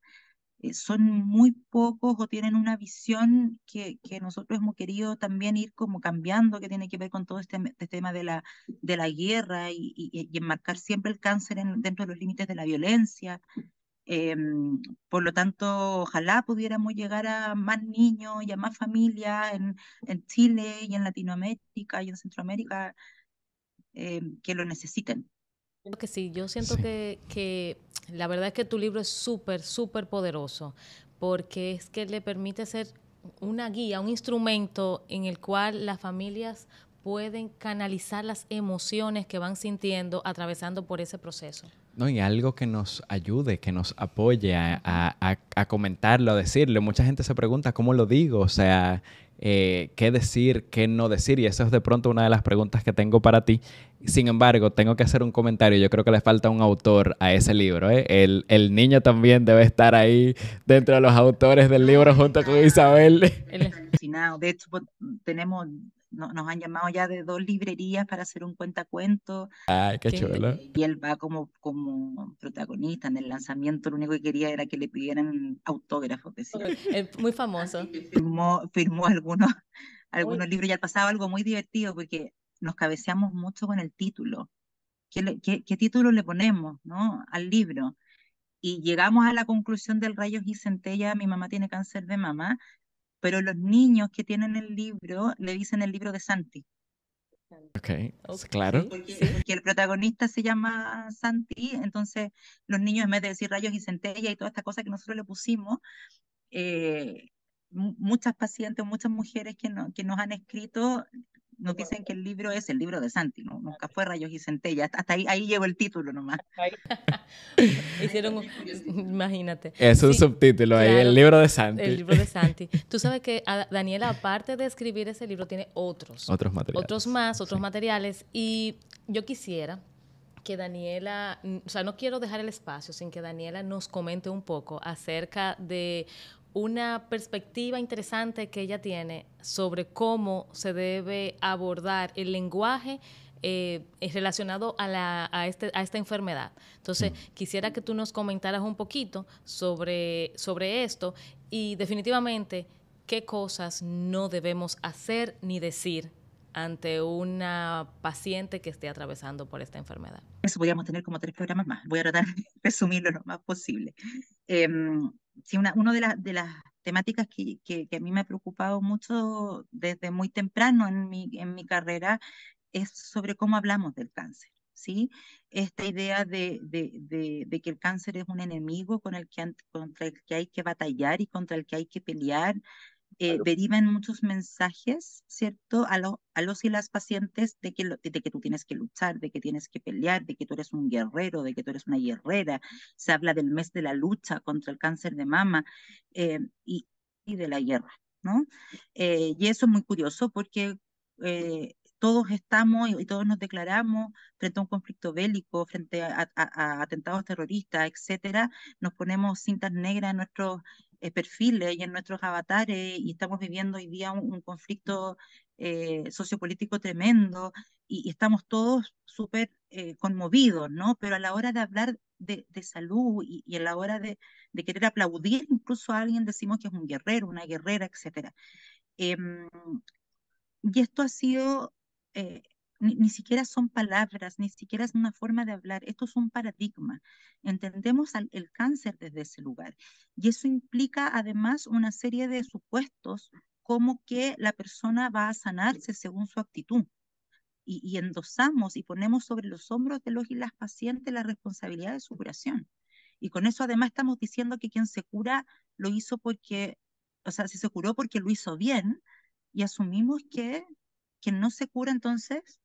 Son muy pocos o tienen una visión que nosotros hemos querido también ir como cambiando, que tiene que ver con todo este tema de la guerra y enmarcar siempre el cáncer dentro de los límites de la violencia. Eh, por lo tanto, ojalá pudiéramos llegar a más niños y a más familias en Chile y en Latinoamérica y en Centroamérica que lo necesiten.
Que sí, yo siento
Sí.
que la verdad es que tu libro es súper, súper poderoso, porque es que le permite ser una guía, un instrumento en el cual las familias pueden canalizar las emociones que van sintiendo atravesando por ese proceso.
No, y algo que nos ayude, que nos apoye a comentarlo, a decirlo. Mucha gente se pregunta cómo lo digo, o sea, qué decir, qué no decir, y eso es de pronto una de las preguntas que tengo para ti. Sin embargo, tengo que hacer un comentario. Yo creo que le falta un autor a ese libro, ¿eh? El niño también debe estar ahí dentro de los autores del libro junto con Isabel.
Alucinado. De hecho, pues, nos han llamado ya de 2 librerías para hacer un cuentacuentos.
Ay, qué chulo.
Y él va como protagonista en el lanzamiento. Lo único que quería era que le pidieran autógrafos, decía.
Es muy famoso.
Firmó algunos libros y al pasado algo muy divertido porque nos cabeceamos mucho con el título. ¿Qué título le ponemos, ¿no? al libro? Y llegamos a la conclusión del rayos y centella, mi mamá tiene cáncer de mama, pero los niños que tienen el libro le dicen el libro de Santi.
Ok,
Ok,
claro.
Porque el protagonista se llama Santi, entonces los niños en vez de decir rayos y centella y toda esta cosa que nosotros le pusimos, eh, muchas pacientes, muchas mujeres que nos han escrito nos dicen que el libro es el libro de Santi, ¿no? Nunca fue rayos y centella, hasta ahí llegó el título nomás.
Hicieron, imagínate.
Es un
Sí,
subtítulo ahí,
claro,
el libro de
el
Santi.
libro de Santi. Tú sabes que Daniela, aparte de escribir ese libro, tiene otros.
Otros materiales.
Otros
Sí.
materiales. Y yo quisiera que Daniela, o sea, no quiero dejar el espacio sin que Daniela nos comente un poco acerca de una perspectiva interesante que ella tiene sobre cómo se debe abordar el lenguaje relacionado a esta enfermedad. Entonces, quisiera que tú nos comentaras un poquito sobre esto y definitivamente qué cosas no debemos hacer ni decir ante una paciente que esté atravesando por esta enfermedad.
Eso podríamos tener como 3 programas más. Voy a tratar de resumirlo lo más posible. Eh, sí, una de las temáticas que a mí me ha preocupado mucho desde muy temprano en mi carrera es sobre cómo hablamos del cáncer. ¿Sí? Esta idea de que el cáncer es un enemigo contra el que hay que batallar y contra el que hay que pelear, derivan muchos mensajes, ¿cierto? A los y las pacientes de que tú tienes que luchar, de que tienes que pelear, de que tú eres un guerrero, de que tú eres una guerrera. Se habla del mes de la lucha contra el cáncer de mama eh, y, y de la guerra, ¿no? Y eso es muy curioso porque todos estamos y todos nos declaramos frente a un conflicto bélico, frente a atentados terroristas, etcétera. Nos ponemos cintas negras en nuestros perfiles y en nuestros avatares y estamos viviendo hoy día un conflicto sociopolítico tremendo y estamos todos súper conmovidos, ¿no? Pero a la hora de hablar de salud y a la hora de querer aplaudir incluso a alguien, decimos que es un guerrero, una guerrera, etcétera. Em, y esto ha sido, ni siquiera son palabras, ni siquiera es una forma de hablar, esto es un paradigma. Entendemos el cáncer desde ese lugar. Y eso implica además una serie de supuestos como que la persona va a sanarse según su actitud. Y endosamos y ponemos sobre los hombros de los y las pacientes la responsabilidad de su curación. Y con eso además estamos diciendo que quien se cura lo hizo porque, o sea, si se curó porque lo hizo bien, y asumimos que quien no se cura entonces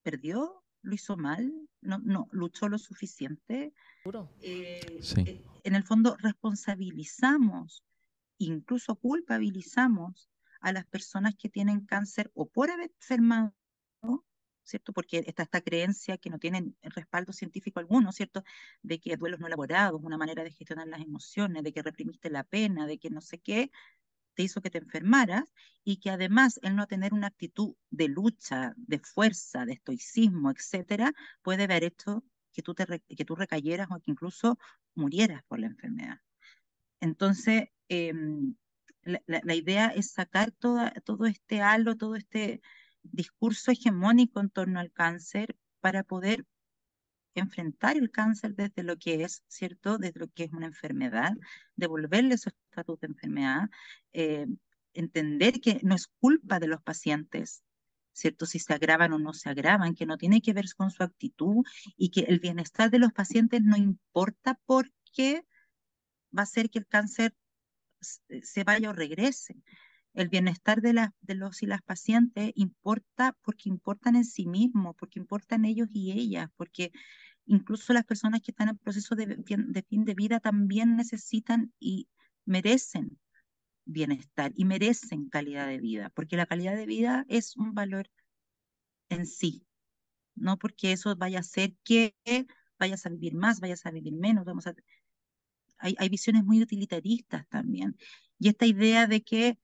perdió, lo hizo mal, no luchó lo suficiente.
Sí.
En el fondo responsabilizamos, incluso culpabilizamos a las personas que tienen cáncer o por haber enfermado, ¿cierto? Porque está esta creencia que no tienen respaldo científico alguno, ¿cierto? De que duelos no elaborados, una manera de gestionar las emociones, de que reprimiste la pena, de que no sé qué, te hizo que te enfermaras y que además el no tener una actitud de lucha, de fuerza, de estoicismo, etcétera, puede haber hecho que tú recayeras o que incluso murieras por la enfermedad. Entonces, la idea es sacar todo este halo, todo este discurso hegemónico en torno al cáncer para poder enfrentar el cáncer desde lo que es, ¿cierto? Desde lo que es una enfermedad, devolverle su estatus de enfermedad, eh, entender que no es culpa de los pacientes, ¿cierto? Si se agravan o no se agravan, que no tiene que ver con su actitud y que el bienestar de los pacientes no importa porque va a ser que el cáncer se vaya o regrese. El bienestar de los y las pacientes importa porque importan en sí mismos, porque importan ellos y ellas, porque incluso las personas que están en proceso de fin de vida también necesitan y merecen bienestar y merecen calidad de vida, porque la calidad de vida es un valor en sí, no porque eso vaya a hacer que vayas a vivir más, vayas a vivir menos, hay visiones muy utilitaristas también. Y esta idea de que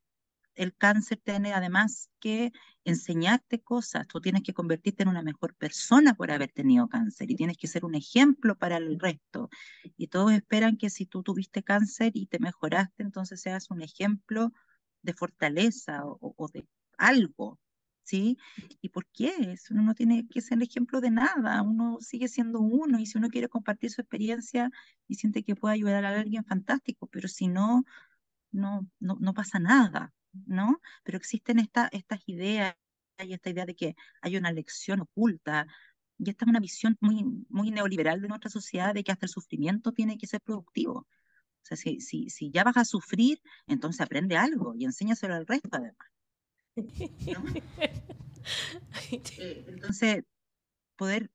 el cáncer tiene además que enseñarte cosas. Tú tienes que convertirte en una mejor persona por haber tenido cáncer y tienes que ser un ejemplo para el resto. Y todos esperan que si tú tuviste cáncer y te mejoraste, entonces seas un ejemplo de fortaleza o de algo. ¿Sí? ¿Y por qué? Uno no tiene que ser el ejemplo de nada, uno sigue siendo uno y si uno quiere compartir su experiencia y siente que puede ayudar a alguien, fantástico, pero si no, no pasa nada, ¿no? Pero existen estas ideas y esta idea de que hay una lección oculta, y esta es una visión muy neoliberal de nuestra sociedad de que hasta el sufrimiento tiene que ser productivo. O sea, si ya vas a sufrir, entonces aprende algo y enséñaselo al resto además, ¿no? Entonces, poder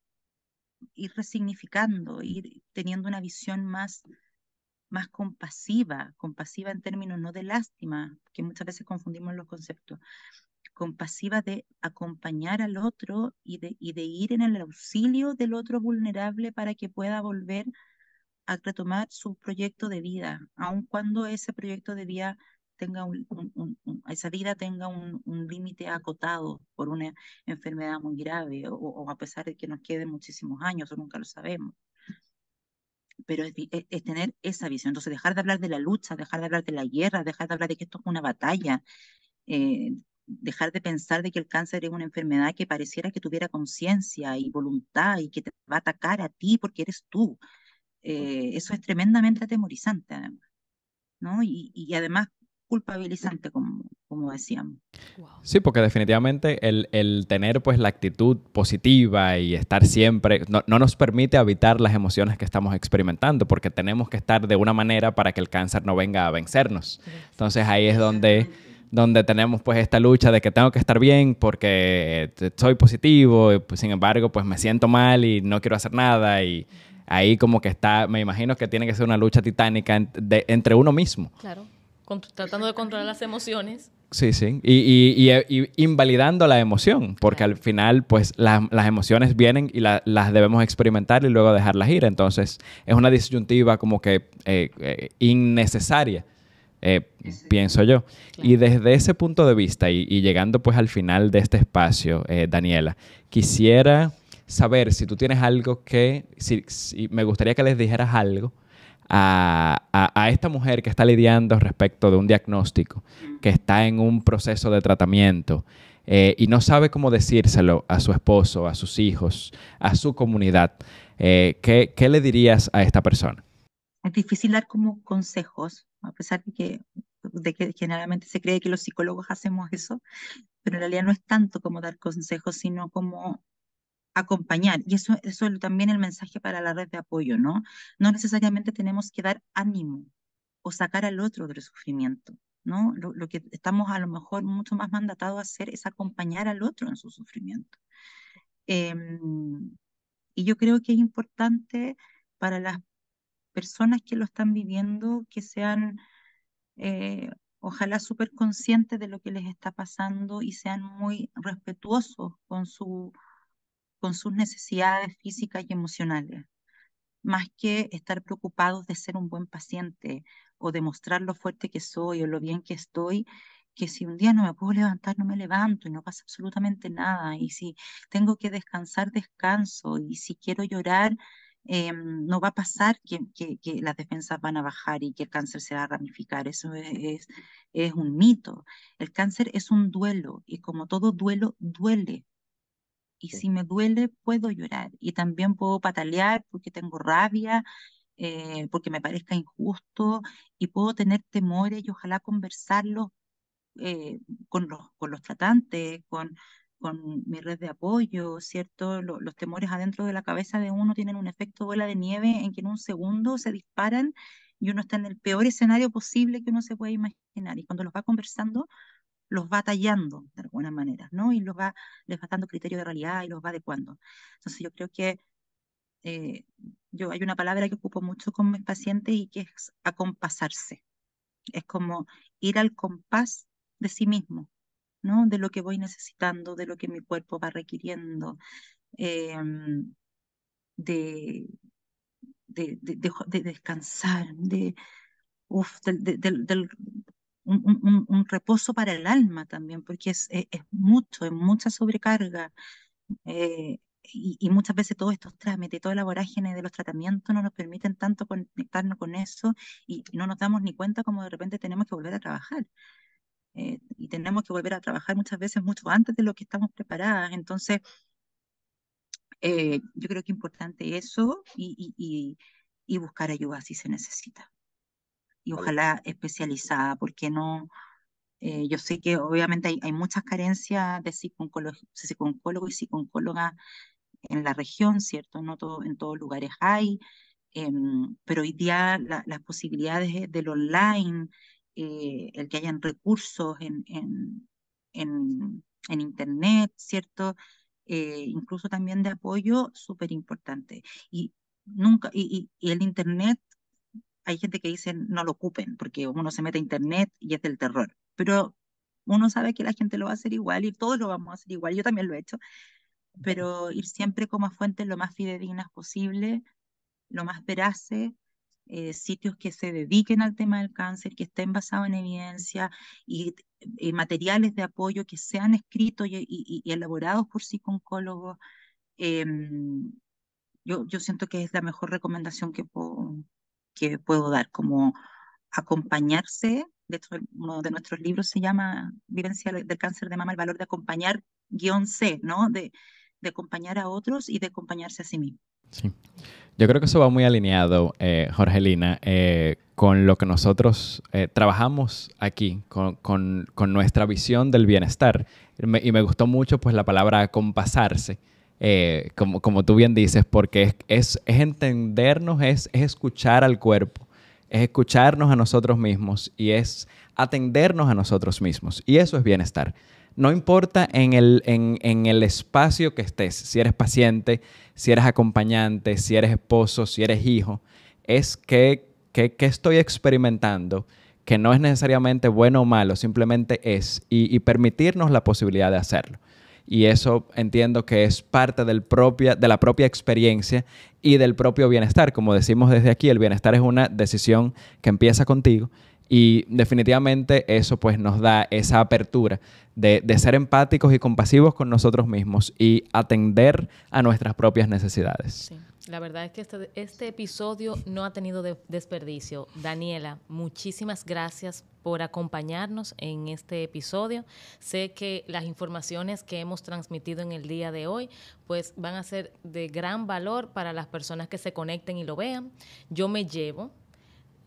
ir resignificando, ir teniendo una visión más compasiva en términos no de lástima, que muchas veces confundimos los conceptos, compasiva de acompañar al otro y de ir en el auxilio del otro vulnerable para que pueda volver a retomar su proyecto de vida, aun cuando ese proyecto de vida tenga esa vida tenga un límite acotado por una enfermedad muy grave o a pesar de que nos queden muchísimos años o nunca lo sabemos, pero es tener esa visión. Entonces, dejar de hablar de la lucha, dejar de hablar de la guerra, dejar de hablar de que esto es una batalla, dejar de pensar de que el cáncer es una enfermedad que pareciera que tuviera conciencia y voluntad y que te va a atacar a ti porque eres tú. Eso es tremendamente atemorizante, además, ¿no? Y además culpabilizante, como decíamos.
Sí, porque definitivamente el tener pues la actitud positiva y estar siempre no nos permite evitar las emociones que estamos experimentando porque tenemos que estar de una manera para que el cáncer no venga a vencernos. Entonces ahí es donde tenemos pues esta lucha de que tengo que estar bien porque soy positivo y pues, sin embargo pues me siento mal y no quiero hacer nada y ahí como que está, me imagino que tiene que ser una lucha titánica entre uno mismo.
Claro, tratando de controlar las emociones.
Sí, sí. Y invalidando la emoción, porque
Claro.
al final, pues, las emociones vienen y las debemos experimentar y luego dejarlas ir. Entonces, es una disyuntiva como que innecesaria. pienso yo.
Claro.
Y desde ese punto de vista y llegando pues al final de este espacio, Daniela, quisiera saber si tú tienes algo si me gustaría que les dijeras algo a esta mujer que está lidiando respecto de un diagnóstico, que está en un proceso de tratamiento y no sabe cómo decírselo a su esposo, a sus hijos, a su comunidad. ¿Qué le dirías a esta persona?
Es difícil dar como consejos, a pesar de que generalmente se cree que los psicólogos hacemos eso, pero en realidad no es tanto como dar consejos, sino como acompañar. Y eso es también el mensaje para la red de apoyo, ¿no? No necesariamente tenemos que dar ánimo o sacar al otro del sufrimiento, ¿no? Lo que estamos a lo mejor mucho más mandatados a hacer es acompañar al otro en su sufrimiento. Y yo creo que es importante para las personas que lo están viviendo que sean, eh, ojalá súper conscientes de lo que les está pasando y sean muy respetuosos con sus necesidades físicas y emocionales, más que estar preocupados de ser un buen paciente o de mostrar lo fuerte que soy o lo bien que estoy, que si un día no me puedo levantar, no me levanto y no pasa absolutamente nada, y si tengo que descansar, descanso, y si quiero llorar, no va a pasar que las defensas van a bajar y que el cáncer se va a ramificar. Eso es un mito. El cáncer es un duelo y como todo duelo, duele. Y si me duele, puedo llorar y también puedo patalear porque tengo rabia, porque me parezca injusto, y puedo tener temores y ojalá conversarlos, con los tratantes, con mi red de apoyo, ¿cierto? Los temores adentro de la cabeza de uno tienen un efecto bola de nieve en que en un segundo se disparan y uno está en el peor escenario posible que uno se puede imaginar. Y cuando los va conversando, los va tallando de alguna manera, ¿no? Y les va dando criterio de realidad y los va adecuando. Entonces yo creo que, eh, hay una palabra que ocupo mucho con mis pacientes y que es acompasarse. Es como ir al compás de sí mismo, ¿no? De lo que voy necesitando, de lo que mi cuerpo va requiriendo, eh, de, de descansar, del un reposo para el alma también, porque es mucho, es mucha sobrecarga. Y muchas veces todos estos trámites, toda la vorágine de los tratamientos no nos permiten tanto conectarnos con eso, y no nos damos ni cuenta como de repente tenemos que volver a trabajar. Y tenemos que volver a trabajar muchas veces mucho antes de lo que estamos preparadas. Entonces, yo creo que es importante eso, y buscar ayuda si se necesita. Y ojalá especializada, porque no, yo sé que obviamente hay muchas carencias de psicólogos y psicólogas en la región, ¿cierto? No todo, en todos lugares hay, pero hoy día las posibilidades del online, el que hayan recursos en Internet, ¿cierto? Incluso también de apoyo, súper importante. Y el Internet, hay gente que dice no lo ocupen, porque uno se mete a Internet y es del terror, pero uno sabe que la gente lo va a hacer igual y todos lo vamos a hacer igual, yo también lo he hecho, pero ir siempre como a fuentes lo más fidedignas posible, lo más veraces, sitios que se dediquen al tema del cáncer, que estén basados en evidencia, y materiales de apoyo que sean escritos y elaborados por psicólogos. Eh, yo siento que es la mejor recomendación que puedo dar, como acompañarse. De hecho, uno de nuestros libros se llama Vivencia del cáncer de mama, el valor de acompañar -C, ¿no? De acompañar a otros y de acompañarse a sí mismo.
Sí. Yo creo que eso va muy alineado, Jorgelina, con lo que nosotros trabajamos aquí, con nuestra visión del bienestar. Y me gustó mucho pues la palabra acompasarse, como tú bien dices, porque es entendernos, es escuchar al cuerpo, es escucharnos a nosotros mismos y es atendernos a nosotros mismos. Y eso es bienestar. No importa en el espacio que estés, si eres paciente, si eres acompañante, si eres esposo, si eres hijo, es que estoy experimentando, que no es necesariamente bueno o malo, simplemente es, y permitirnos la posibilidad de hacerlo. Y eso entiendo que es parte de la propia experiencia y del propio bienestar. Como decimos desde aquí, el bienestar es una decisión que empieza contigo Y definitivamente eso pues nos da esa apertura de ser empáticos y compasivos con nosotros mismos y atender a nuestras propias necesidades.
Sí. La verdad es que este episodio no ha tenido desperdicio. Daniela, muchísimas gracias por acompañarnos en este episodio. Sé que las informaciones que hemos transmitido en el día de hoy pues van a ser de gran valor para las personas que se conecten y lo vean. Yo me llevo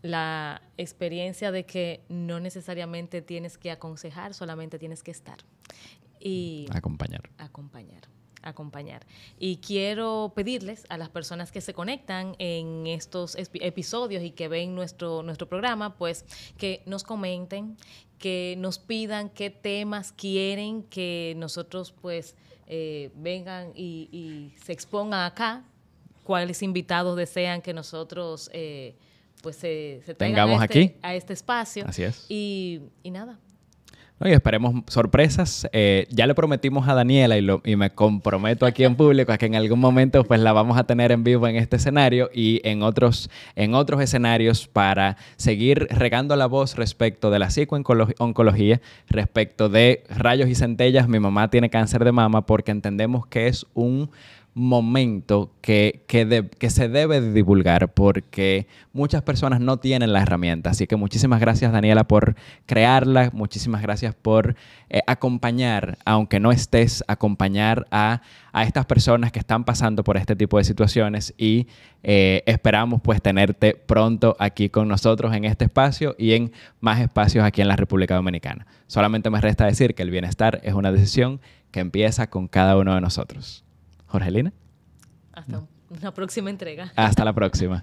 la experiencia de que no necesariamente tienes que aconsejar, solamente tienes que estar. Y acompañar. Y quiero pedirles a las personas que se conectan en estos episodios y que ven nuestro programa, pues que nos comenten, que nos pidan qué temas quieren que nosotros pues vengan y se expongan acá, cuáles invitados desean que nosotros pues se
tengamos aquí
a este espacio.
Así es.
Y nada.
No, y esperemos sorpresas. Ya le prometimos a Daniela y me comprometo aquí en público a que en algún momento pues la vamos a tener en vivo en este escenario y en otros escenarios para seguir regando la voz respecto de la psico-oncología, respecto de rayos y centellas. Mi mamá tiene cáncer de mama porque entendemos que es un momento que se debe de divulgar porque muchas personas no tienen la herramienta. Así que muchísimas gracias, Daniela, por crearla. Muchísimas gracias por acompañar, aunque no estés, acompañar a estas personas que están pasando por este tipo de situaciones y esperamos pues tenerte pronto aquí con nosotros en este espacio y en más espacios aquí en la República Dominicana. Solamente me resta decir que el bienestar es una decisión que empieza con cada uno de nosotros. Jorgelina.
Hasta una próxima entrega.
Hasta la próxima.